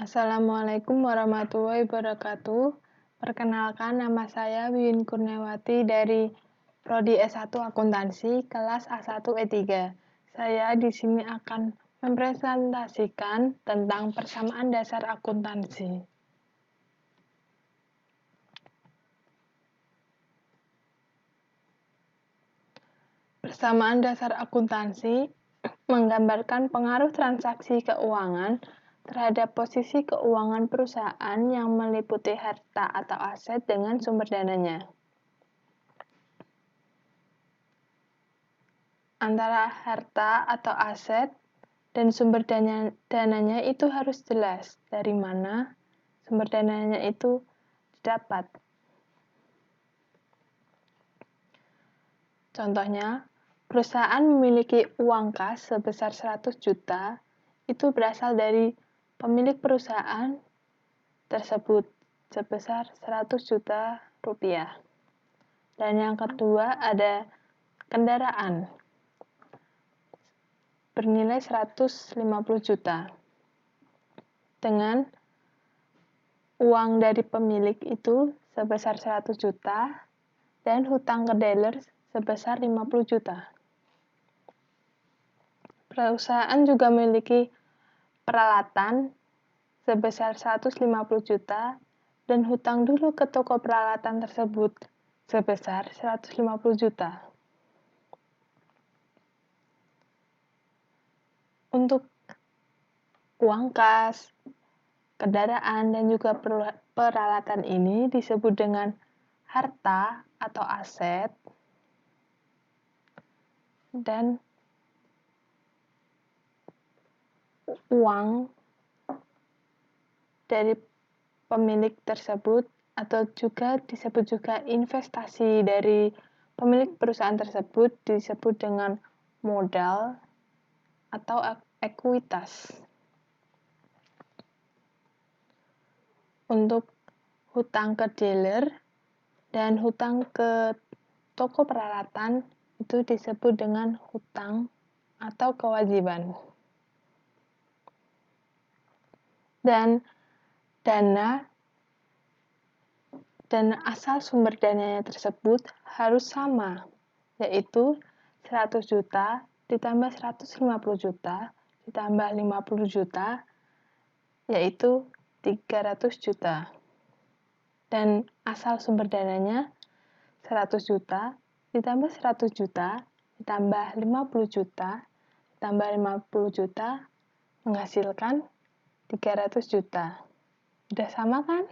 Assalamualaikum warahmatullahi wabarakatuh. Perkenalkan, nama saya Wiwin Kurniawati dari Prodi S1 Akuntansi, kelas A1 E3. Saya di sini akan mempresentasikan tentang persamaan dasar akuntansi. Persamaan dasar akuntansi menggambarkan pengaruh transaksi keuangan terhadap posisi keuangan perusahaan yang meliputi harta atau aset dengan sumber dananya. Antara harta atau aset dan sumber dananya itu harus jelas dari mana sumber dananya itu didapat. Contohnya, perusahaan memiliki uang kas sebesar 100 juta, itu berasal dari pemilik perusahaan tersebut sebesar 100 juta rupiah. Dan yang kedua ada kendaraan bernilai 150 juta. Dengan uang dari pemilik itu sebesar 100 juta dan hutang ke dealer sebesar 50 juta. Perusahaan juga memiliki peralatan sebesar 150 juta dan hutang dulu ke toko peralatan tersebut sebesar 150 juta. Untuk uang kas, kendaraan, dan juga peralatan ini disebut dengan harta atau aset, dan uang dari pemilik tersebut atau juga disebut juga investasi dari pemilik perusahaan tersebut disebut dengan modal atau ekuitas. Untuk hutang ke dealer dan hutang ke toko peralatan itu disebut dengan hutang atau kewajiban. Dan dana asal sumber dananya tersebut harus sama, yaitu 100 juta ditambah 150 juta ditambah 50 juta, yaitu 300 juta. Dan asal sumber dananya 100 juta ditambah 100 juta ditambah 50 juta ditambah 50 juta menghasilkan 300 juta. Udah sama kan?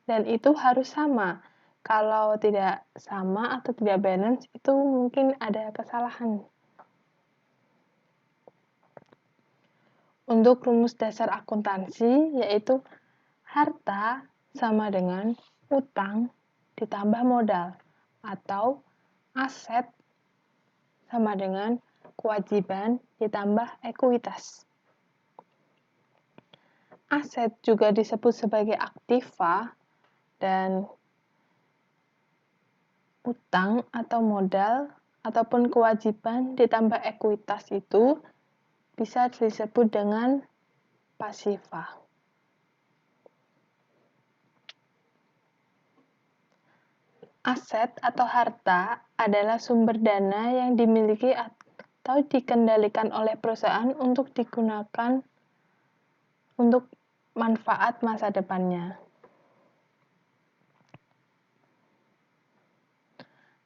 Dan itu harus sama. Kalau tidak sama atau tidak balance, itu mungkin ada kesalahan. Untuk rumus dasar akuntansi, yaitu harta sama dengan utang ditambah modal, atau aset sama dengan kewajiban ditambah ekuitas. Aset juga disebut sebagai aktiva, dan utang atau modal ataupun kewajiban ditambah ekuitas itu bisa disebut dengan pasiva. Aset atau harta adalah sumber dana yang dimiliki atau dikendalikan oleh perusahaan untuk digunakan untuk manfaat masa depannya.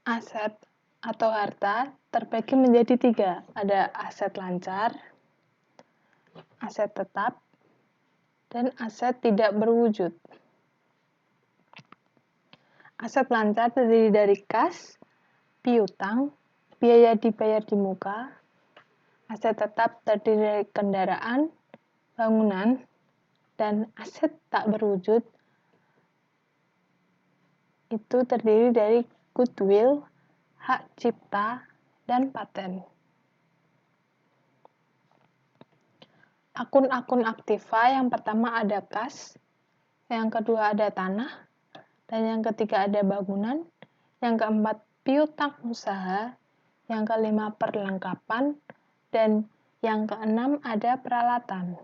Aset atau harta terbagi menjadi 3. Ada aset lancar, aset tetap, dan aset tidak berwujud. Aset lancar terdiri dari kas, piutang, biaya dibayar di muka. Aset tetap terdiri dari kendaraan, bangunan, dan aset tak berwujud itu terdiri dari goodwill, hak cipta, dan paten. Akun-akun aktiva yang pertama ada kas, yang kedua ada tanah, dan yang ketiga ada bangunan, yang keempat piutang usaha, yang kelima perlengkapan, dan yang keenam ada peralatan.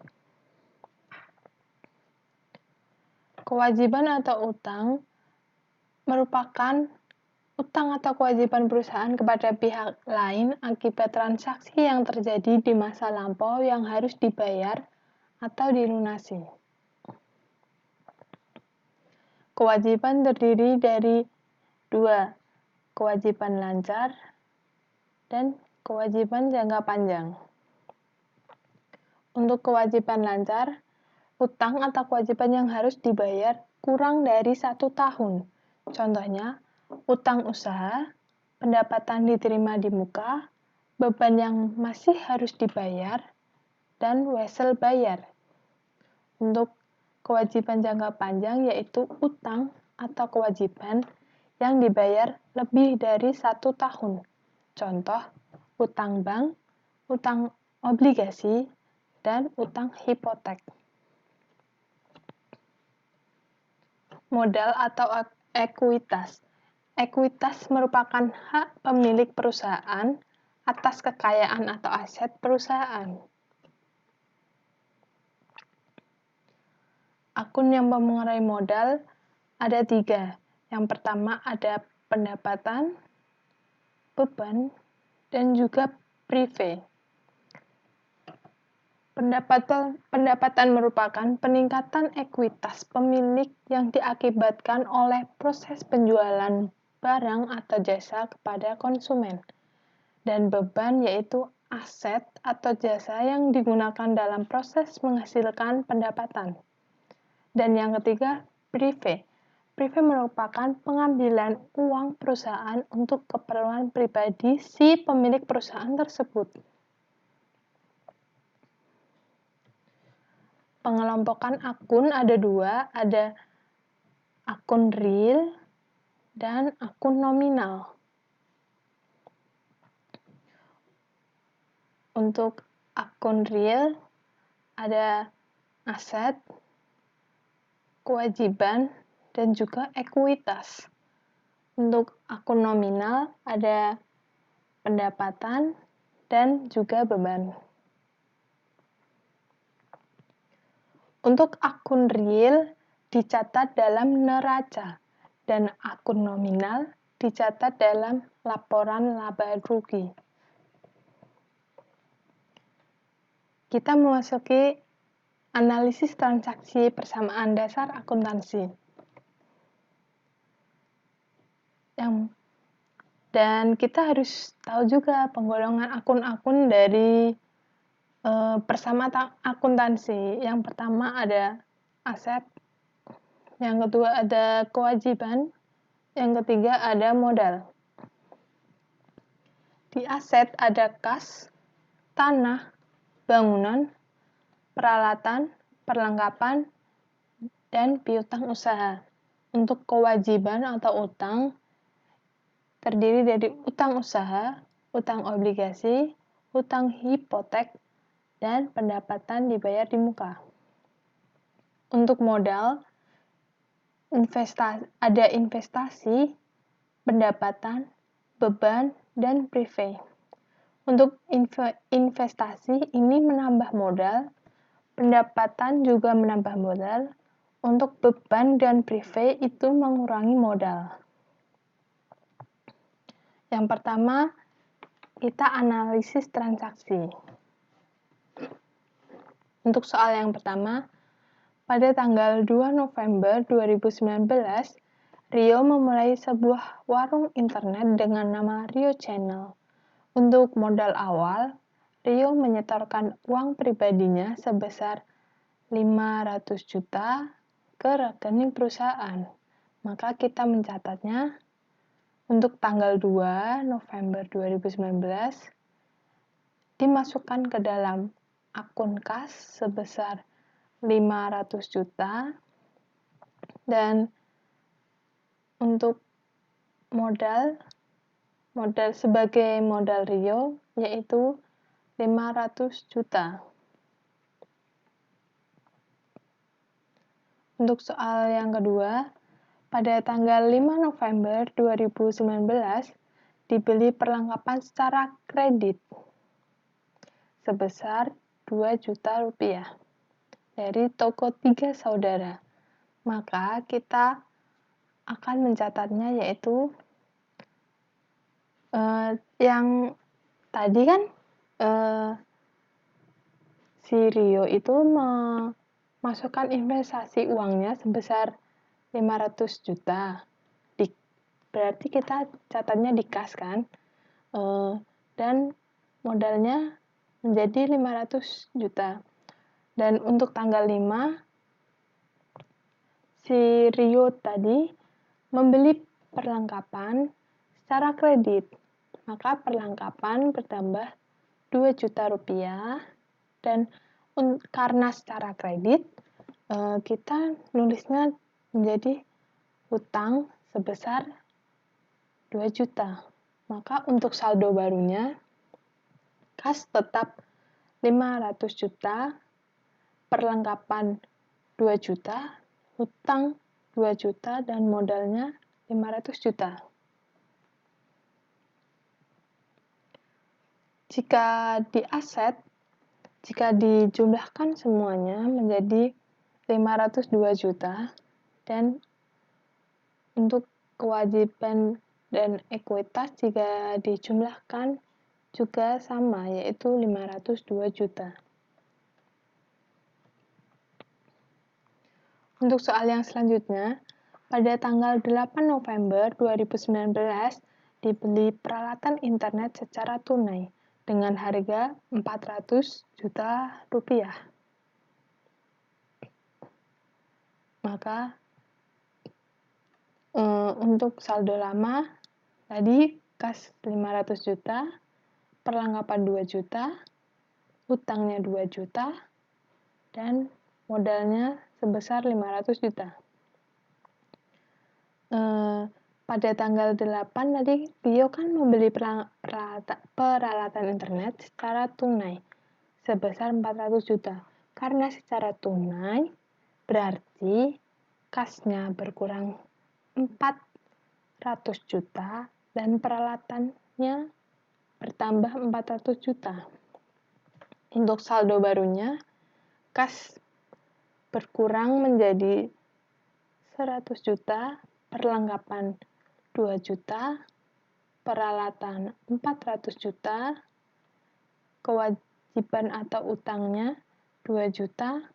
Kewajiban atau utang merupakan utang atau kewajiban perusahaan kepada pihak lain akibat transaksi yang terjadi di masa lampau yang harus dibayar atau dilunasi. Kewajiban terdiri dari dua, kewajiban lancar dan kewajiban jangka panjang. Untuk kewajiban lancar, utang atau kewajiban yang harus dibayar kurang dari 1 tahun. Contohnya, utang usaha, pendapatan diterima di muka, beban yang masih harus dibayar, dan wesel bayar. Untuk kewajiban jangka panjang yaitu utang atau kewajiban yang dibayar lebih dari 1 tahun. Contoh, utang bank, utang obligasi, dan utang hipotek. Modal atau ekuitas. Ekuitas merupakan hak pemilik perusahaan atas kekayaan atau aset perusahaan. Akun yang memengaruhi modal ada 3. Yang pertama ada pendapatan, beban, dan juga prive. Pendapatan merupakan peningkatan ekuitas pemilik yang diakibatkan oleh proses penjualan barang atau jasa kepada konsumen. Dan beban yaitu aset atau jasa yang digunakan dalam proses menghasilkan pendapatan. Dan yang ketiga, prive. Prive merupakan pengambilan uang perusahaan untuk keperluan pribadi si pemilik perusahaan tersebut. Pengelompokan akun ada 2, ada akun real dan akun nominal. Untuk akun real ada aset, kewajiban, dan juga ekuitas. Untuk akun nominal ada pendapatan dan juga beban. Untuk akun real dicatat dalam neraca dan akun nominal dicatat dalam laporan laba rugi. Kita memasuki analisis transaksi persamaan dasar akuntansi. Dan kita harus tahu juga penggolongan akun-akun dari persamaan akuntansi. Yang pertama ada aset, yang kedua ada kewajiban, yang ketiga ada modal. Di aset ada kas, tanah, bangunan, peralatan, perlengkapan, dan piutang usaha. Untuk kewajiban atau utang terdiri dari utang usaha, utang obligasi, utang hipotek, dan pendapatan dibayar di muka. Untuk modal, ada investasi, pendapatan, beban, dan prive. Untuk investasi ini menambah modal, pendapatan juga menambah modal, untuk beban dan prive itu mengurangi modal. Yang pertama, kita analisis transaksi. Untuk soal yang pertama, pada tanggal 2 November 2019, Rio memulai sebuah warung internet dengan nama Rio Channel. Untuk modal awal, Rio menyetorkan uang pribadinya sebesar 500 juta ke rekening perusahaan. Maka kita mencatatnya untuk tanggal 2 November 2019 dimasukkan ke dalam akun kas sebesar 500 juta dan untuk modal sebagai modal Rio yaitu 500 juta. Untuk soal yang kedua, pada tanggal 5 November 2019 dibeli perlengkapan secara kredit sebesar 2 juta rupiah dari toko 3 saudara. maka kita akan mencatatnya, yaitu yang tadi kan si Rio itu memasukkan investasi uangnya sebesar 500 juta. Berarti kita catatnya di kas kan, dan modalnya menjadi 500 juta. Dan untuk tanggal 5, si Rio tadi membeli perlengkapan secara kredit, maka perlengkapan bertambah 2 juta rupiah, dan karena secara kredit, kita nulisnya menjadi hutang sebesar 2 juta. Maka untuk saldo barunya, kas tetap 500 juta, perlengkapan 2 juta, hutang 2 juta, dan modalnya 500 juta. Jika di aset, jika dijumlahkan semuanya menjadi 502 juta, dan untuk kewajiban dan ekuitas jika dijumlahkan juga sama, yaitu 502 juta. Untuk soal yang selanjutnya, pada tanggal 8 November 2019 dibeli peralatan internet secara tunai dengan harga 400 juta rupiah. Maka untuk saldo lama tadi kas 500 juta, perlengkapan 2 juta, hutangnya 2 juta, dan modalnya sebesar 500 juta. Pada tanggal 8 tadi Rio kan membeli peralatan internet secara tunai sebesar 400 juta. Karena secara tunai berarti kasnya berkurang 400 juta dan peralatannya bertambah 400 juta. Untuk saldo barunya, kas berkurang menjadi 100 juta, perlengkapan 2 juta, peralatan 400 juta, kewajiban atau utangnya 2 juta,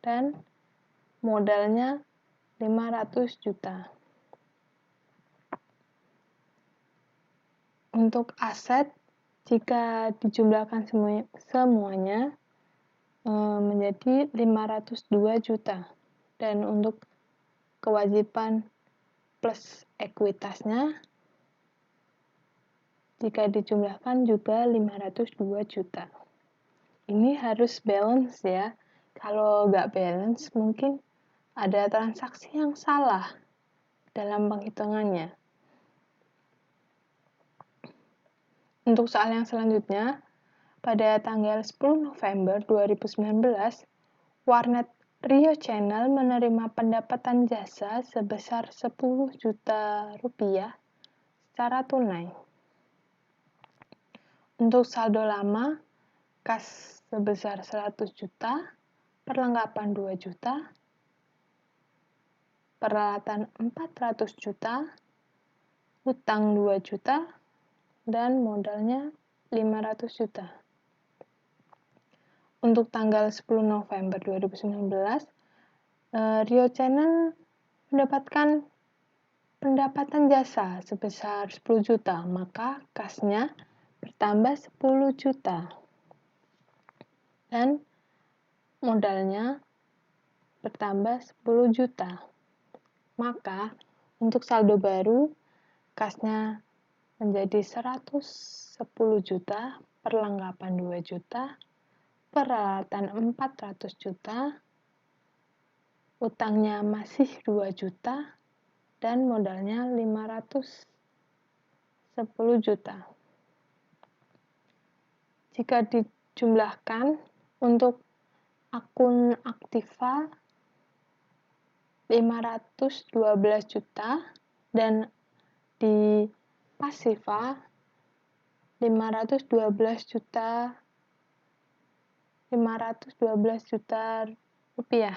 dan modalnya 500 juta. Untuk aset, jika dijumlahkan semuanya menjadi 502 juta. Dan untuk kewajiban plus ekuitasnya, jika dijumlahkan juga 502 juta. Ini harus balance ya. Kalau nggak balance, mungkin ada transaksi yang salah dalam penghitungannya. Untuk soal yang selanjutnya, pada tanggal 10 November 2019, warnet Rio Channel menerima pendapatan jasa sebesar 10 juta rupiah secara tunai. Untuk saldo lama, kas sebesar 100 juta, perlengkapan 2 juta, peralatan 400 juta, hutang 2 juta, dan modalnya 500 juta. Untuk tanggal 10 November 2019, Rio Channel mendapatkan pendapatan jasa sebesar 10 juta, maka kasnya bertambah 10 juta. Dan modalnya bertambah 10 juta. Maka untuk saldo baru, kasnya menjadi 110 juta, perlengkapan 2 juta, peralatan 400 juta, utangnya masih 2 juta, dan modalnya 510 juta. Jika dijumlahkan untuk akun aktiva 512 juta dan di pasiva 512 juta rupiah.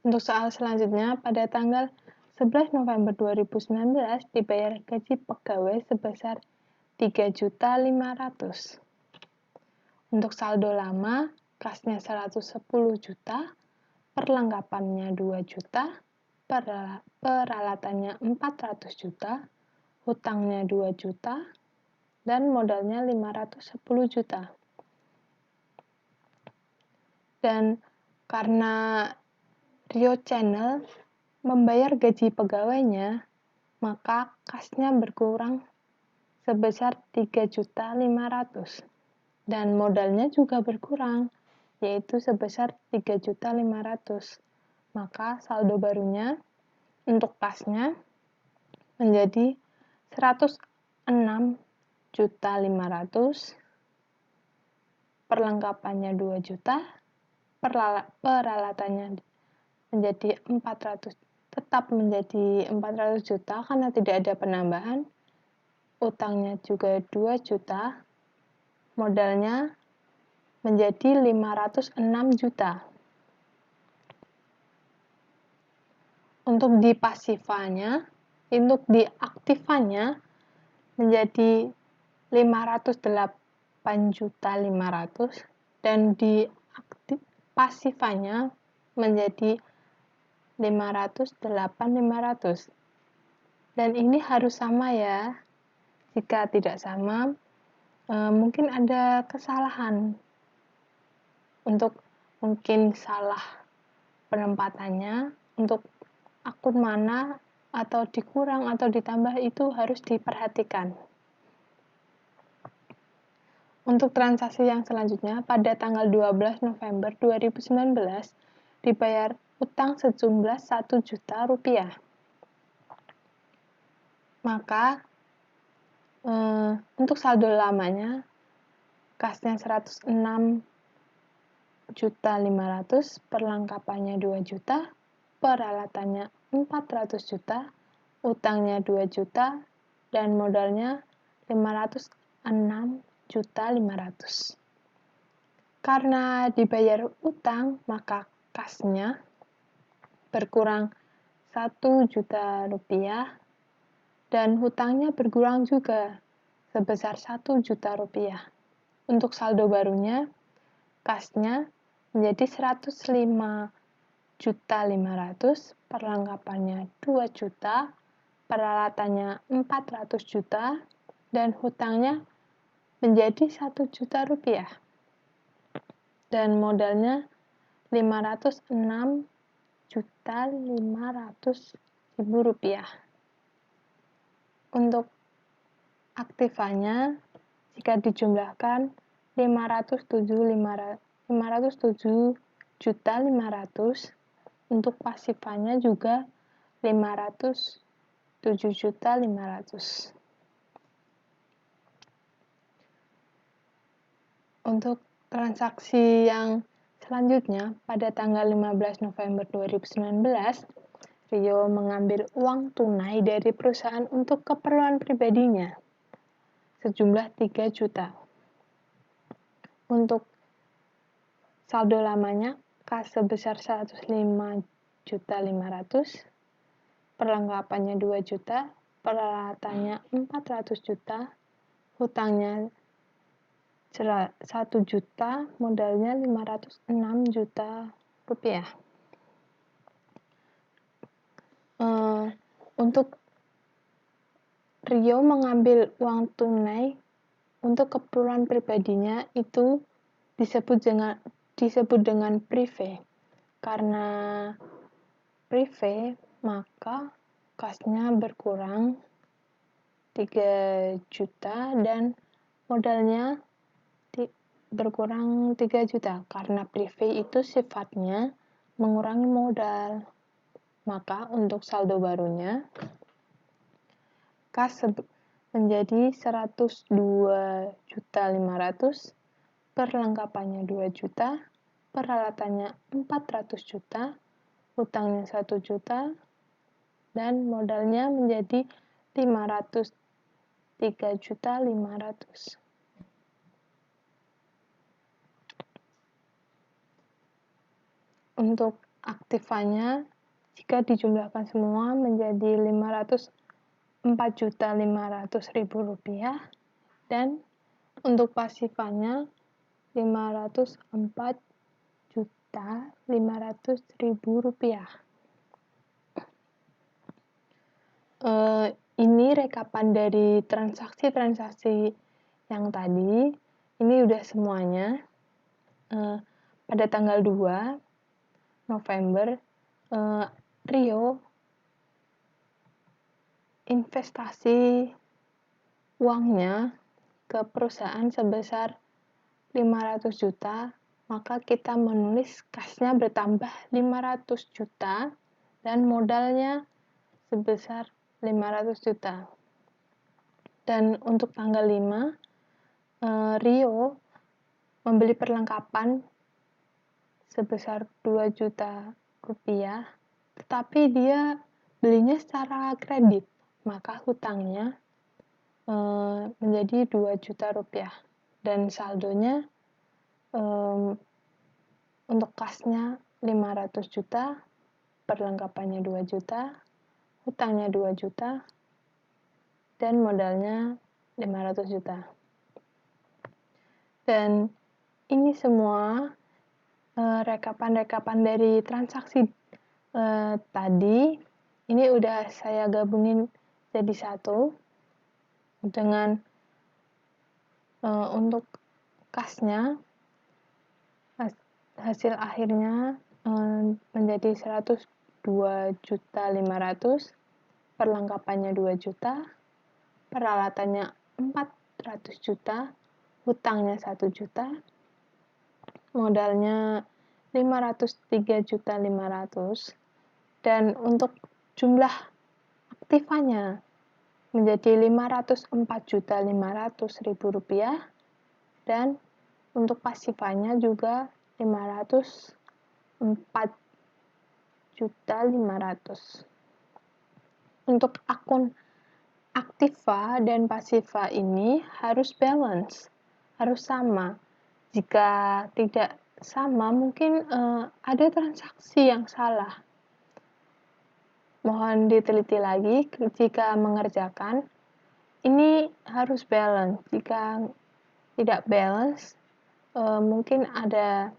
Untuk soal selanjutnya, pada tanggal 11 November 2019 dibayar gaji pegawai sebesar 3.500.000. Untuk saldo lama, kasnya 110 juta, perlengkapannya 2 juta, peralatannya 400 juta, hutangnya 2 juta, dan modalnya 510 juta. Dan karena Rio Channel membayar gaji pegawainya, maka kasnya berkurang sebesar 3.500.000 dan modalnya juga berkurang, yaitu sebesar 3.500.000. Maka saldo barunya untuk kasnya menjadi 106.500.000, perlengkapannya 2 juta, peralatannya menjadi 400, tetap menjadi 400 juta karena tidak ada penambahan, utangnya juga 2 juta, modalnya menjadi 506 juta. Untuk diaktifannya menjadi 508.500.000 dan pasifanya menjadi 508.500. Dan ini harus sama ya. Jika tidak sama, mungkin ada kesalahan. Untuk mungkin salah penempatannya, untuk akun mana atau dikurang atau ditambah itu harus diperhatikan. Untuk transaksi yang selanjutnya, pada tanggal 12 November 2019 dibayar utang sejumlah 1 juta rupiah. Maka untuk saldo lamanya, kasnya 106.500.000, perlengkapannya 2 juta, peralatannya 400 juta, utangnya 2 juta, dan modalnya 506.500.000. Karena dibayar utang, maka kasnya berkurang 1 juta rupiah dan hutangnya berkurang juga sebesar 1 juta rupiah. Untuk saldo barunya, kasnya menjadi 105.500.000, perlengkapannya 2 juta, peralatannya 400 juta, dan hutangnya menjadi 1 juta rupiah. Dan modalnya 506.500.000 rupiah. Untuk aktifannya, jika dijumlahkan 507.500.000, untuk pasifannya juga 507.500.000. Untuk transaksi yang selanjutnya, pada tanggal 15 November 2019, Rio mengambil uang tunai dari perusahaan untuk keperluan pribadinya sejumlah 3 juta. Untuk saldo lamanya, kas sebesar 105.500.000, perlengkapannya 2 juta, peralatannya 400 juta, hutangnya 1 juta, modalnya 506 juta rupiah. Untuk Rio mengambil uang tunai untuk keperluan pribadinya itu disebut dengan privé. Karena privé, maka kasnya berkurang 3 juta dan modalnya berkurang 3 juta. Karena privé itu sifatnya mengurangi modal. Maka untuk saldo barunya, kas menjadi 102.500.000, perlengkapannya 2 juta, peralatannya 400 juta, hutangnya 1 juta, dan modalnya menjadi 503.500.000. Untuk aktifannya jika dijumlahkan semua menjadi Rp504.500.000 dan untuk pasifannya Rp504.500.000. Ini rekapan dari transaksi-transaksi yang tadi. Ini udah semuanya. Pada tanggal 2 November, Rio investasi uangnya ke perusahaan sebesar 500 juta, maka kita menulis kasnya bertambah 500 juta dan modalnya sebesar 500 juta. Dan untuk tanggal 5, Rio membeli perlengkapan sebesar 2 juta rupiah, tetapi dia belinya secara kredit, maka hutangnya menjadi 2 juta rupiah. Dan saldonya untuk kasnya 500 juta, perlengkapannya 2 juta, hutangnya 2 juta, dan modalnya 500 juta. Dan ini semua rekapan-rekapan dari transaksi tadi, ini udah saya gabungin jadi satu dengan untuk kasnya, hasil akhirnya menjadi 102.500.000, perlengkapannya 2 juta, peralatannya 400 juta, hutangnya 1 juta, modalnya 503.500.000, dan untuk jumlah aktifannya menjadi Rp504.500.000, dan untuk pasifannya juga 504.500.000. Untuk akun aktiva dan pasiva ini harus balance, harus sama. Jika tidak sama, mungkin ada transaksi yang salah. Mohon diteliti lagi jika mengerjakan. Ini harus balance. Jika tidak balance, mungkin ada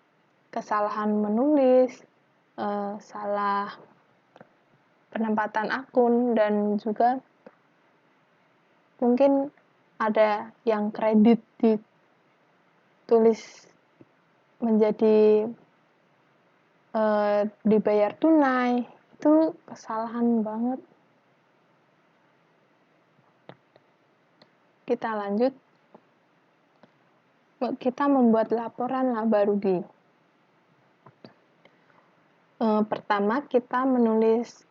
kesalahan menulis, salah penempatan akun, dan juga mungkin ada yang kredit ditulis menjadi dibayar tunai. Itu kesalahan banget. Kita lanjut. Kita membuat laporan laba rugi. Pertama, kita menulis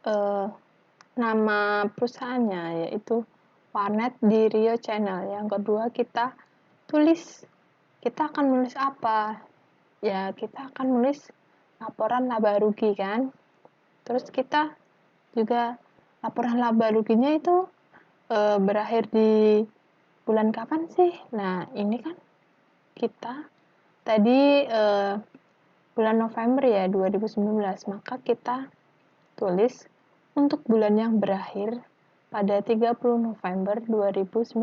nama perusahaannya, yaitu Warnet di Rio Channel. Yang kedua, kita akan menulis apa? Ya, kita akan menulis laporan laba rugi, kan? Terus kita juga laporan laba ruginya itu berakhir di bulan kapan sih? Nah, ini kan kita tadi bulan November ya, 2019, maka kita tulis untuk bulan yang berakhir pada 30 November 2019.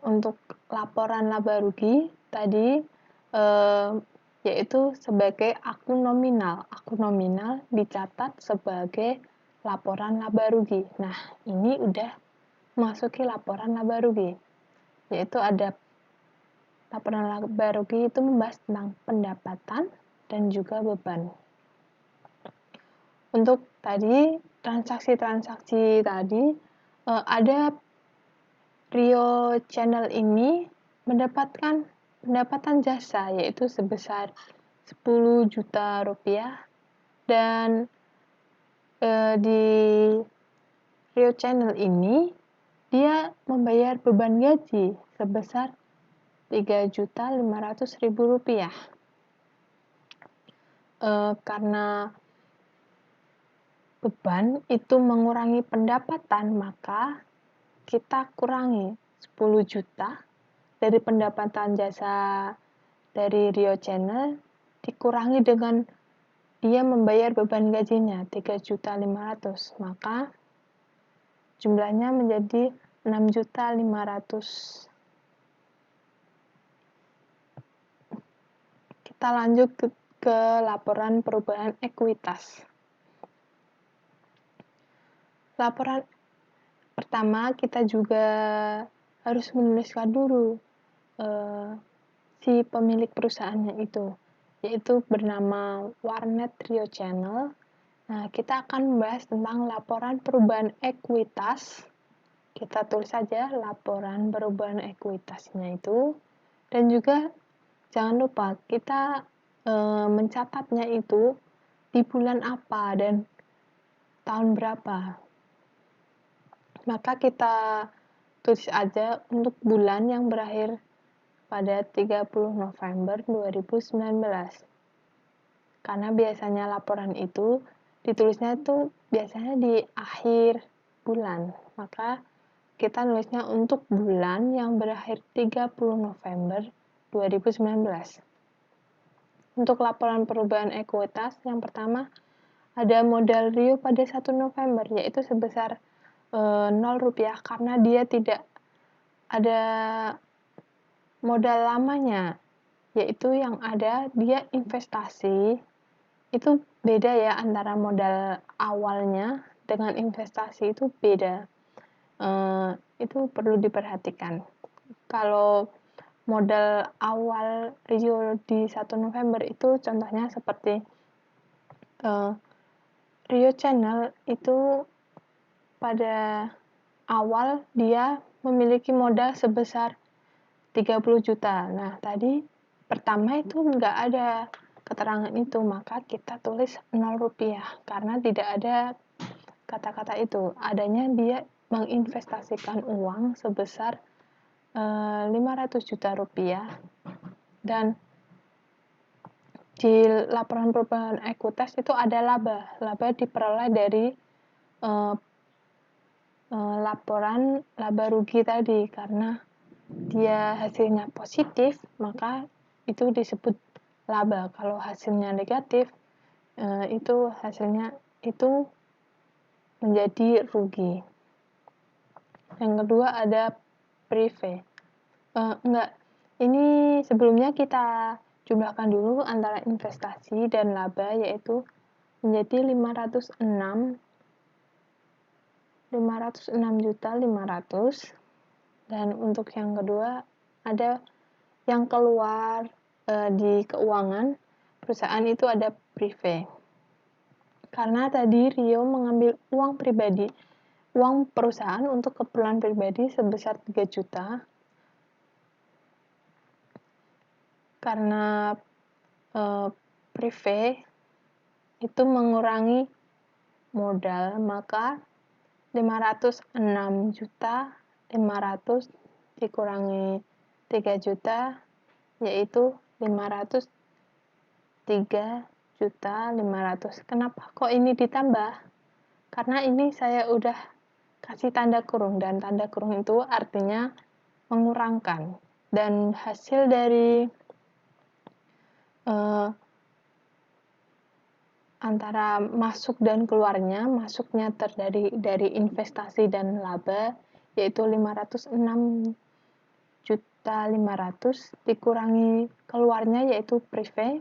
Untuk laporan laba rugi tadi yaitu sebagai akun nominal. Akun nominal dicatat sebagai laporan laba rugi. Nah, ini udah masuki laporan laba rugi. Yaitu ada laporan laba rugi itu membahas tentang pendapatan dan juga beban. Untuk tadi transaksi-transaksi tadi ada Rio Channel ini mendapatkan pendapatan jasa yaitu sebesar 10 juta rupiah, dan di Rio Channel ini dia membayar beban gaji sebesar Rp3.500.000. Karena beban itu mengurangi pendapatan, maka kita kurangi 10 juta dari pendapatan jasa dari Rio Channel, dikurangi dengan dia membayar beban gajinya 3.500.000, maka jumlahnya menjadi 6.500.000. Kita lanjut ke laporan perubahan ekuitas. Laporan pertama, kita juga harus menuliskan dulu si pemilik perusahaannya itu, yaitu bernama Warnet Trio Channel. Nah, kita akan membahas tentang laporan perubahan ekuitas. Kita tulis saja laporan perubahan ekuitasnya itu, dan juga jangan lupa kita mencatatnya itu di bulan apa dan tahun berapa. Maka kita tulis aja untuk bulan yang berakhir pada 30 November 2019. Karena biasanya laporan itu ditulisnya itu biasanya di akhir bulan. Maka kita nulisnya untuk bulan yang berakhir 30 November 2019. Untuk laporan perubahan ekuitas, yang pertama ada modal Rio pada 1 November, yaitu sebesar Rp0 karena dia tidak ada modal lamanya, yaitu yang ada dia investasi. Itu beda ya, antara modal awalnya dengan investasi itu beda. Itu perlu diperhatikan. Kalau modal awal Rio di 1 November itu contohnya seperti Rio Channel itu pada awal dia memiliki modal sebesar 30 juta. Nah, tadi pertama itu nggak ada keterangan itu, maka kita tulis Rp0 karena tidak ada kata-kata itu. Adanya dia menginvestasikan uang sebesar 500 juta rupiah, dan di laporan perubahan ekuitas itu ada laba. Laba diperoleh dari laporan laba rugi tadi, karena dia hasilnya positif maka itu disebut laba. Kalau hasilnya negatif itu hasilnya itu menjadi rugi. Yang kedua ada prive. Ini sebelumnya kita jumlahkan dulu antara investasi dan laba, yaitu menjadi 506.500.000. Dan untuk yang kedua ada yang keluar di keuangan perusahaan itu ada prive. Karena tadi Rio mengambil uang perusahaan untuk keperluan pribadi sebesar 3 juta. Karena prive itu mengurangi modal, maka 506.500.000 dikurangi 3 juta, yaitu 503.500.000. Kenapa kok ini ditambah? Karena ini saya udah kasih tanda kurung, dan tanda kurung itu artinya mengurangkan. Dan hasil dari antara masuk dan keluarnya, masuknya dari investasi dan laba, yaitu 506.500.000 dikurangi keluarnya yaitu prive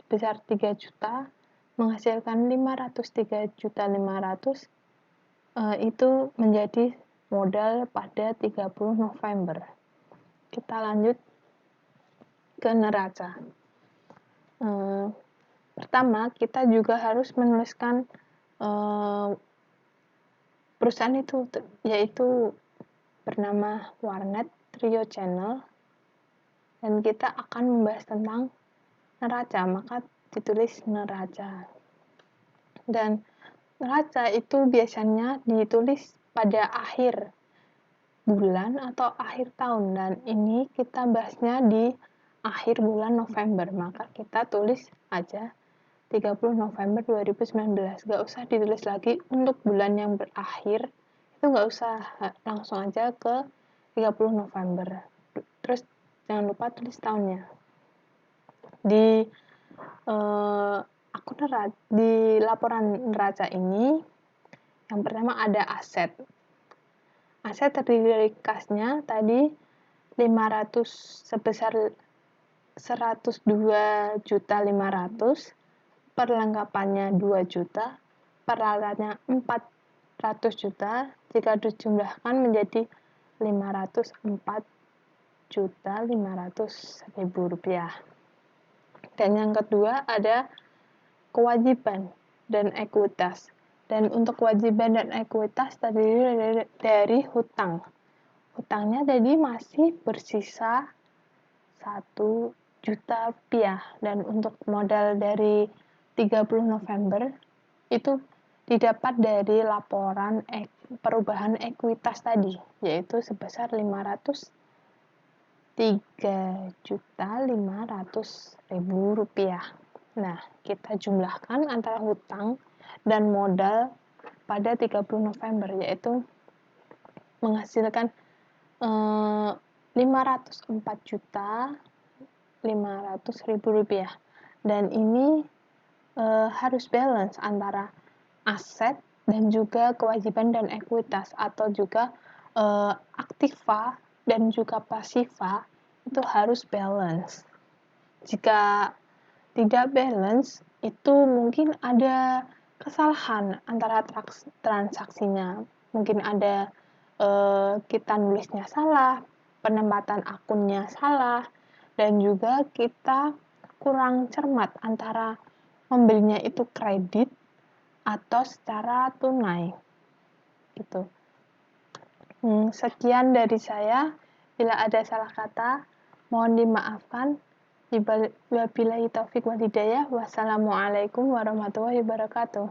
sebesar 3 juta, menghasilkan 503.500.000. Itu menjadi modal pada 30 November. Kita lanjut ke neraca. Pertama, kita juga harus menuliskan perusahaan itu, yaitu bernama Warnet Trio Channel, dan kita akan membahas tentang neraca, maka ditulis neraca. Dan neraca itu biasanya ditulis pada akhir bulan atau akhir tahun, dan ini kita bahasnya di akhir bulan November, maka kita tulis aja 30 November 2019. Gak usah ditulis lagi untuk bulan yang berakhir, itu gak usah, langsung aja ke 30 November. Terus jangan lupa tulis tahunnya. Di Di laporan neraca ini, yang pertama ada aset. Aset terdiri dari kasnya tadi 500 sebesar 102.500.000, perlengkapannya 2 juta, peralatannya 400 juta, jika dijumlahkan menjadi 504.500.000 rupiah. Dan yang kedua ada kewajiban dan ekuitas. Dan untuk kewajiban dan ekuitas terdiri dari hutang. Hutangnya tadi masih bersisa 1 juta rupiah. Dan untuk modal dari 30 November itu didapat dari laporan perubahan ekuitas tadi, yaitu sebesar 503.500.000 rupiah. Nah, kita jumlahkan antara hutang dan modal pada 30 November, yaitu menghasilkan 504.500.000 rupiah. Dan ini harus balance antara aset dan juga kewajiban dan ekuitas, atau juga aktiva dan juga pasiva itu harus balance. Jika tidak balance, itu mungkin ada kesalahan antara transaksinya. Mungkin ada kita nulisnya salah, penempatan akunnya salah, dan juga kita kurang cermat antara membelinya itu kredit atau secara tunai. Gitu. Sekian dari saya. Bila ada salah kata, mohon dimaafkan. Wabillahi taufik wal hidayah. Wassalamualaikum warahmatullahi wabarakatuh.